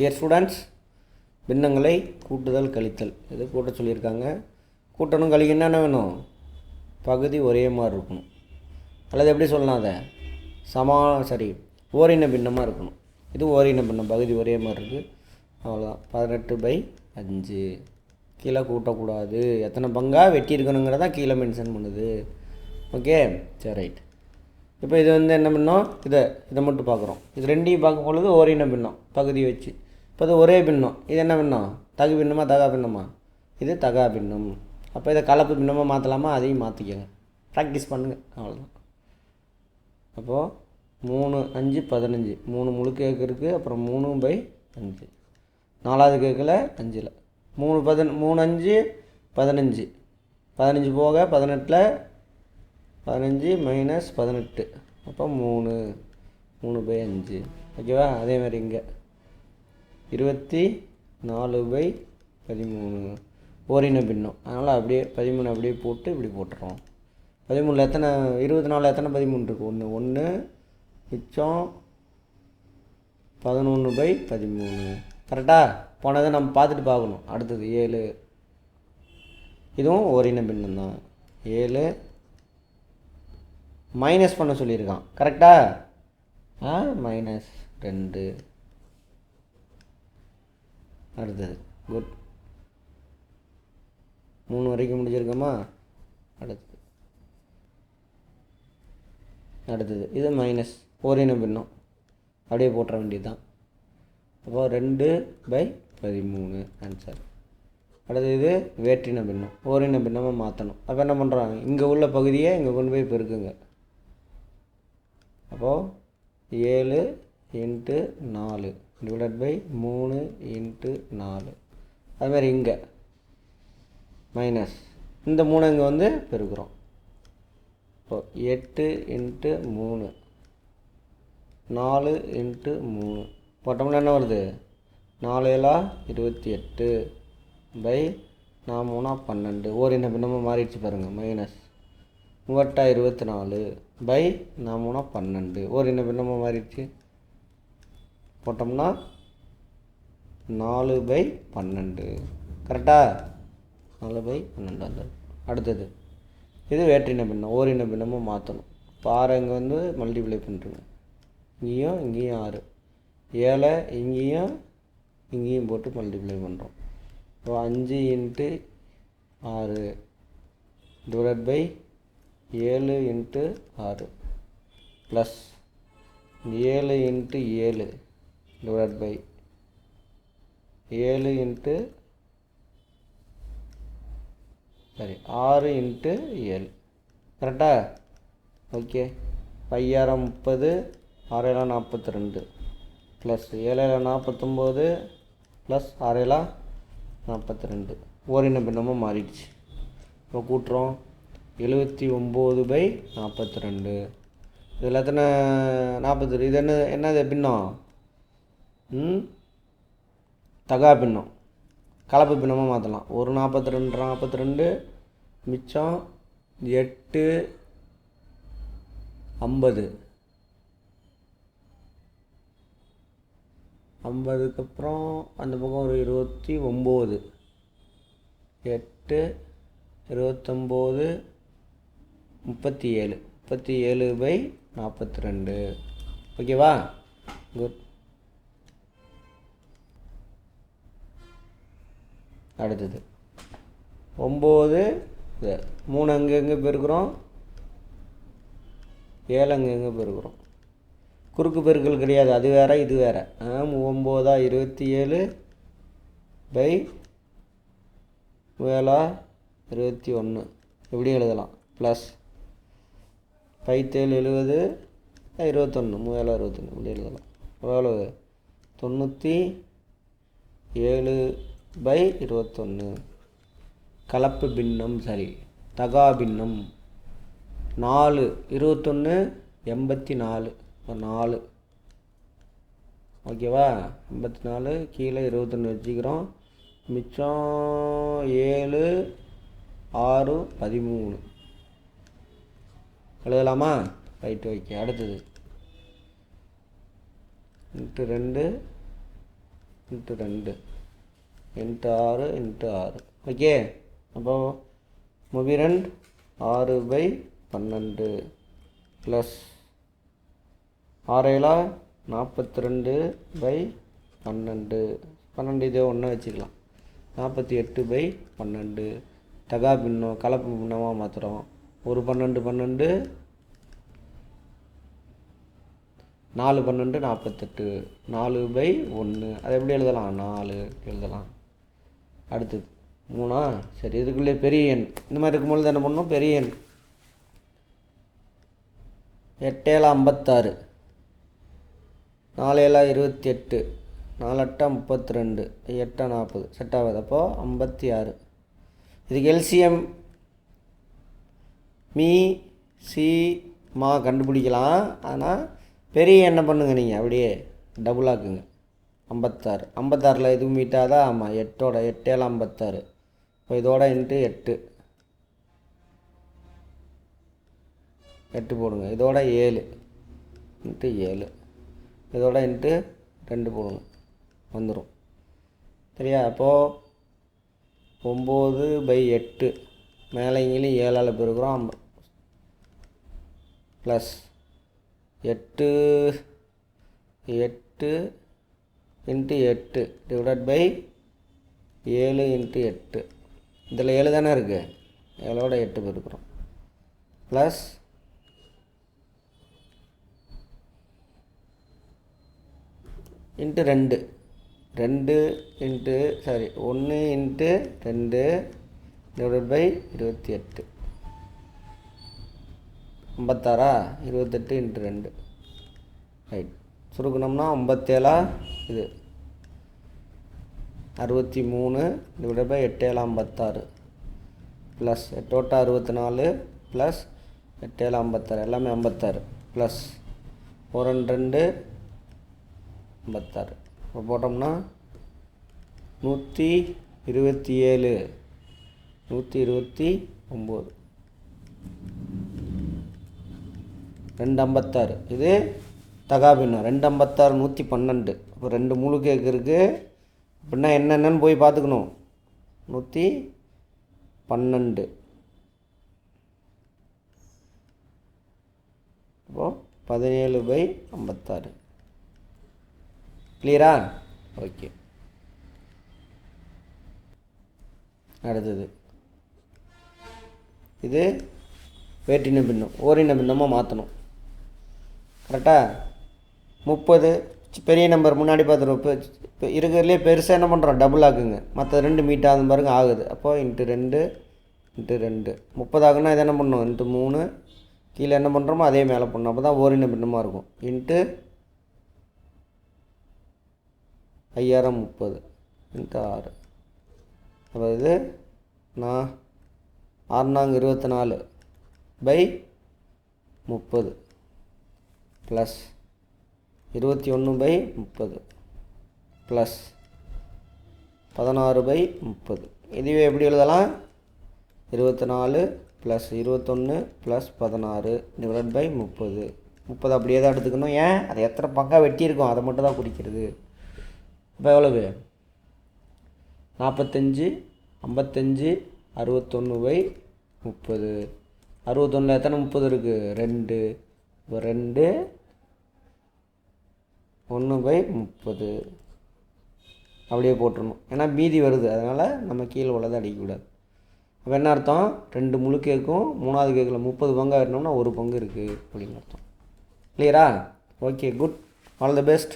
Dear students, பின்னங்களை கூட்டுதல் கழித்தல் இது கூட்ட சொல்லியிருக்காங்க. கூட்டணும் கழிக்கணும்னா என்ன வேணும்? பகுதி ஒரே மாதிரி இருக்கணும். அல்லது எப்படி சொல்லலாம், அதை ஓரின பின்னமாக இருக்கணும். இது ஓரின பின்னம், பகுதி ஒரே மாதிரி இருக்குது. அவ்வளோதான். 18/5 கீழே கூட்டக்கூடாது. எத்தனை பங்காக வெட்டி இருக்கணுங்கிறதா கீழே மென்ஷன் பண்ணுது. ஓகே, சரி, ரைட். இப்போ இது என்ன பின்னம்? இதை மட்டும் பார்க்குறோம். இது ரெண்டையும் பார்க்கும் பொழுது ஓரின பின்னம் பகுதி வச்சு. இப்போ இது ஒரே பின்னம். இது என்ன பின்னம்? தகு பின்னமா தகா பின்னமா? இது தகா பின்னம். அப்போ இதை கலப்பு பின்னமாக மாற்றலாமா? அதையும் மாற்றிக்கங்க, ப்ராக்டிஸ் பண்ணுங்கள், அவ்வளோதான். அப்போது 3, 5, 15 3 முழு கேக்கு இருக்குது. அப்புறம் 3/5 4வது கேக்கில் 5ல் 3, 5, 15 15 போக 18ல் 15 - 18 அப்போ 3/5. ஓகேவா? அதே மாதிரி இங்கே 24/13 ஓரின பின்னம். அதனால் அப்படியே 13 அப்படியே போட்டு இப்படி போட்டுறோம். 13ல் எத்தனை? 24 எத்தனை 13 இருக்குது? 1 மிச்சம் 11/13. கரெக்டாக? போனதை நம்ம பார்த்துட்டு பார்க்கணும். அடுத்தது 7. இதுவும் ஓரின பின்னம் தான். 7 மைனஸ் பண்ண சொல்லியிருக்கான். கரெக்டா? -2. அடுத்தது குட். 3 வரைக்கும் முடிஞ்சிருக்கோமா? அடுத்தது இது மைனஸ் ஓரின பின்னம், அப்படியே போட்டுற வேண்டியது தான். அப்போ 2/13 ஆன்சர். அடுத்தது இது வேற்றின பின்னம், ஓரின பின்னமாக மாற்றணும். அப்போ என்ன பண்ணுறாங்க? இங்கே உள்ள பகுதியை இங்கே கொண்டு போய் பெருக்குங்க. அப்போது 7 × 4 /3 × 4. அதுமாதிரி இங்கே மைனஸ் இந்த 3 இங்கே பெருக்கிறோம். இப்போது 8 × 3 4 × 3 போட்டோம்னா என்ன வருது? 4 7 28 4 3 12. ஓரின பின்னமாக மாறிடுச்சு பாருங்கள். மைனஸ் 24 4 3 12. ஓரின பின்னமாக மாறிடுச்சு. போட்டோம்னா 4/12. கரெக்டாக? 4/12 வந்தது. அடுத்தது இது வேற்றின பின்னம், ஓரின பின்னமாக மாற்றணும். இப்போ 6 இங்கே மல்டிப்ளை பண்ணுறேங்க. இங்கேயும் இங்கேயும் 6, 7 இங்கேயும் போட்டு மல்டிப்ளை பண்ணுறோம். இப்போ 5 × 6 / 7 × 6 ப்ளஸ் 7 × 7 / 7 6 × 7. கரெக்டா? ஓகே. 5 30 6 42 plus 7 49 plus 6 42. ஓரின பின்னமாக மாறிடுச்சு. இப்போ கூட்டுறோம். 79/42. இதில் எத்தனை 42? இது என்னது பின்னம்? தகா பின்னம், கலப்பு பின்னமாக மாற்றலாம். ஒரு 42 மிச்சம் 8 50 50க்கு அப்புறம் அந்த பக்கம் ஒரு 29 8 29 37 37/42. ஓகேவா? குட். அடுத்தது 9 3 அங்கே பெருக்கிறோம், 7 அங்கே பெருக்கிறோம். குறுக்கு பெருக்கல் கிடையாது, அது வேறு இது வேறு. 9 27 7 21 எப்படி எழுதலாம்? ப்ளஸ் 5 7 70 21 7 21 இப்படி எழுதலாம். எவ்வளவு? 97/21. கலப்பு பின்னம், தகா பின்னம். 4 21 84 4. ஓகேவா? 84 கீழே 21 வச்சுக்கிறோம். மிச்சம் 7 6 13 எழுதலாமா? ரைட்டு. ஓகே. அடுத்தது × 2 இன்ட்டு 2 இன்ட்டு 6 இன்ட்டு 6. ஓகே, அப்போ மூவிரண்ட் 6/12 ப்ளஸ் 6 42/12. 12 இதே ஒன்றா வச்சுக்கலாம். 48/12. தகா பின்னம் கலப்பு பின்னமாக மாற்றுறோம். ஒரு 12 12 4 12 48. 4/1. அதை எப்படி எழுதலாம்? 4 எழுதலாம். அடுத்தது 3. சரி, இதுக்குள்ளே பெரிய எண் இந்த மாதிரி இருக்கும்பொழுது என்ன பண்ணணும்? பெரிய எண் 8 7 56, 4 7 28, 4 8 32, 8 40. செட் ஆகுது. அப்போது 56. இதுக்கு எல்சிஎம் மீ சி மா கண்டுபிடிக்கலாம். ஆனால் பெரிய என்ன பண்ணுங்க, நீங்கள் அப்படியே டபுள் ஆக்குங்க. 56. 56 எதுவும் மீட்டாதா? ஆமாம், 8 7 56. இப்போ இதோட இன்ட்டு 8 8 போடுங்க. இதோட 7 இன்ட்டு 7. இதோட இன்ட்டு 2 போடுங்க, வந்துடும். சரியா? அப்போது 9/8 மேலேங்கிலும் 7ஆல் பெருக்கிறோம். Plus 8 into 8 divided by 7 into 8. இதில் 7 தானே இருக்குது, 7ஓட 8 பெருக்கிறோம். Plus into 2 into 1 into 2 divided by 28. 56. 28 into 2. Right. சுருக்கணும்னா 57 இது 63 டிவைடட் பை 8 7 56 ப்ளஸ் 8 64 ப்ளஸ் 8 7 56 எல்லாமே 56 ப்ளஸ் 4 2 56. இப்போ போட்டோம்னா 127 129 256. இது தகாபின்னம் 256 112. இப்போ 2 முழு கேக்கு இருக்குது அப்படின்னா என்னென்னு போய் பார்த்துக்கணும். 112. இப்போது 17/56. கிளியரா? ஓகே. அடுத்தது இது வேற்றின பின்னம் ஓரின பின்னமாக மாற்றணும். கரெக்டாக? 30 பெரிய நம்பர் முன்னாடி பார்த்துருவோம். இப்போ இருக்கிறதுலே பெருசாக என்ன பண்ணுறோம்? டபுள் ஆக்குங்க. மற்ற 2 மீட் ஆகுது பாருங்க, ஆகுது. அப்போது இன்ட்டு 2 இன்ட்டு 2 30 ஆகுன்னா இதை என்ன பண்ணணும்? இன்ட்டு 3 கீழே என்ன பண்ணுறோமோ அதே மேலே பண்ணணும். அப்போ தான் ஓரின பின்னமாக இருக்கும். Into 5030 into 6. அப்போ இது 6×24/30 ப்ளஸ் 21/30 ப்ளஸ் 16/30. இதுவே எப்படி எழுதலாம்? 24 ப்ளஸ் 21 ப்ளஸ் 16 டிவைட் பை 30. 30 அப்படியே தான் எடுத்துக்கணும். ஏன்? அது எத்தனை பங்காக வெட்டியிருக்கோம் அதை மட்டும் தான் குறிக்கிறது. இப்போ எவ்வளவு? 45 55 61/30. 61 எத்தனை 30 இருக்குது? 2. இப்போ 2 1/30 அப்படியே போட்டுடணும். ஏன்னா மீதி வருது, அதனால் நம்ம கீழே உள்ளதை அடிக்கக்கூடாது. அப்போ என்ன அர்த்தம்? 2 முழு கேக்கும் 3வது கேக்கில் 30 பங்காக வரணும்னா 1 பங்கு இருக்குது அப்படின்னு அர்த்தம். கிளியரா? Okay, good. All the best.